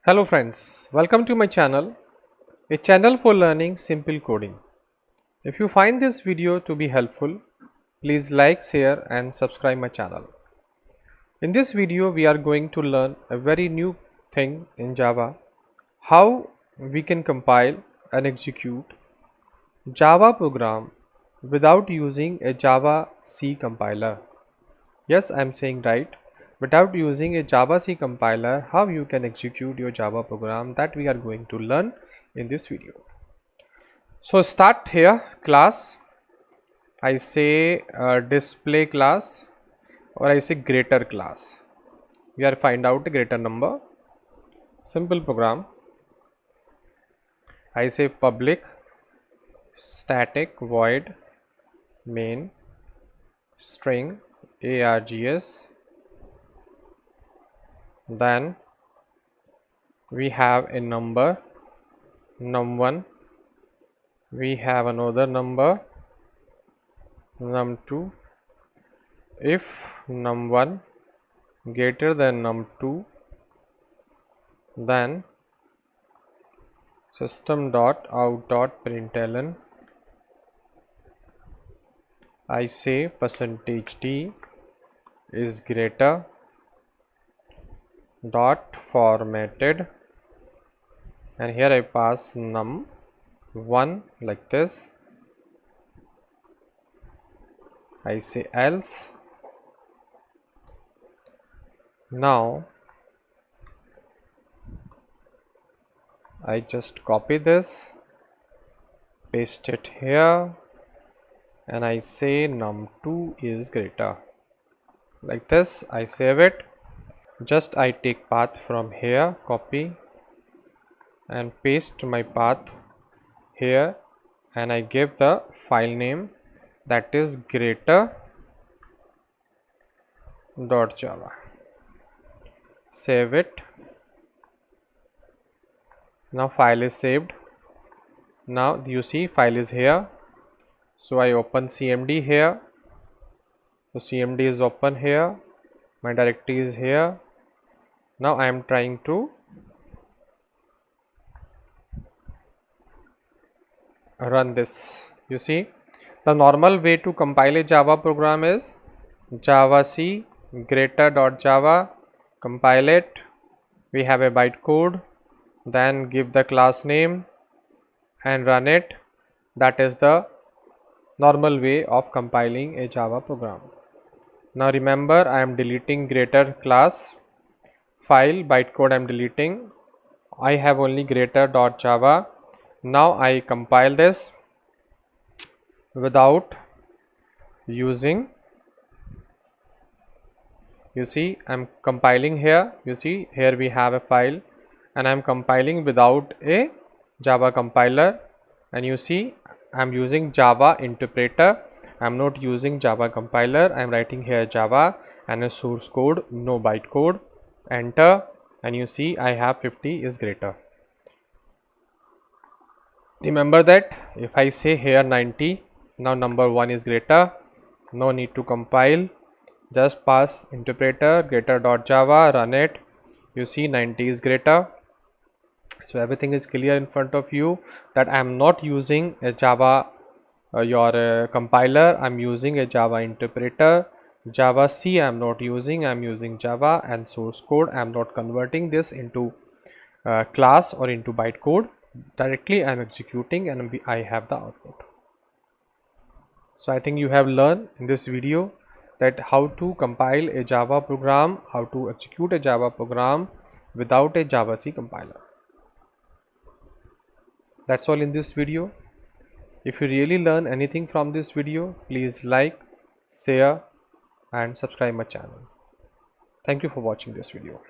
Hello friends, welcome to my channel, a channel for learning simple coding. If you find this video to be helpful, please like, share and subscribe my channel. In this video we are going to learn a very new thing in Java, how we can compile and execute Java program without using a Java C compiler. Yes, I am saying right. Without using a Java C compiler, how you can execute your Java program, that we are going to learn in this video. So start here, class, I say display class, or I say greater class. We are find out a greater number. Simple program, I say public static void main string args. Then we have a number num1, we have another number num2. If num1 greater than num2, then system.out.println, I say %t is greater dot formatted, and here I pass num1 like this. I say else. Now I just copy this, paste it here, and I say num2 is greater like this. I save it. Just I take path from here, copy and paste my path here, and I give the file name, that is greater.java. Save it. Now file is saved. Now you see file is here, so I open cmd here. So cmd is open here, my directory is here. Now I am trying to run this. You see, the normal way to compile a Java program is javac greater.java, compile it, we have a bytecode, then give the class name and run it. That is the normal way of compiling a Java program. Now remember, I am deleting greater class file, bytecode I am deleting. I have only greater.java. Now I compile this without using, you see I am compiling here. You see here we have a file, and I am compiling without a Java compiler, and you see I am using Java interpreter. I am not using Java compiler. I am writing here Java and a source code, no bytecode. Enter, and you see I have 50 is greater. Remember that if I say here 90, now number 1 is greater, no need to compile, just pass interpreter greater.java, run it. You see 90 is greater. So everything is clear in front of you that I am not using a Java compiler. I am using a Java interpreter. Java C I am not using, I am using Java, and source code I am not converting this into class or into bytecode. Directly I am executing and I have the output. So I think you have learned in this video that how to compile a Java program, how to execute a Java program without a Java C compiler. That's all in this video. If you really learn anything from this video, please like, share and subscribe my channel. Thank you for watching this video.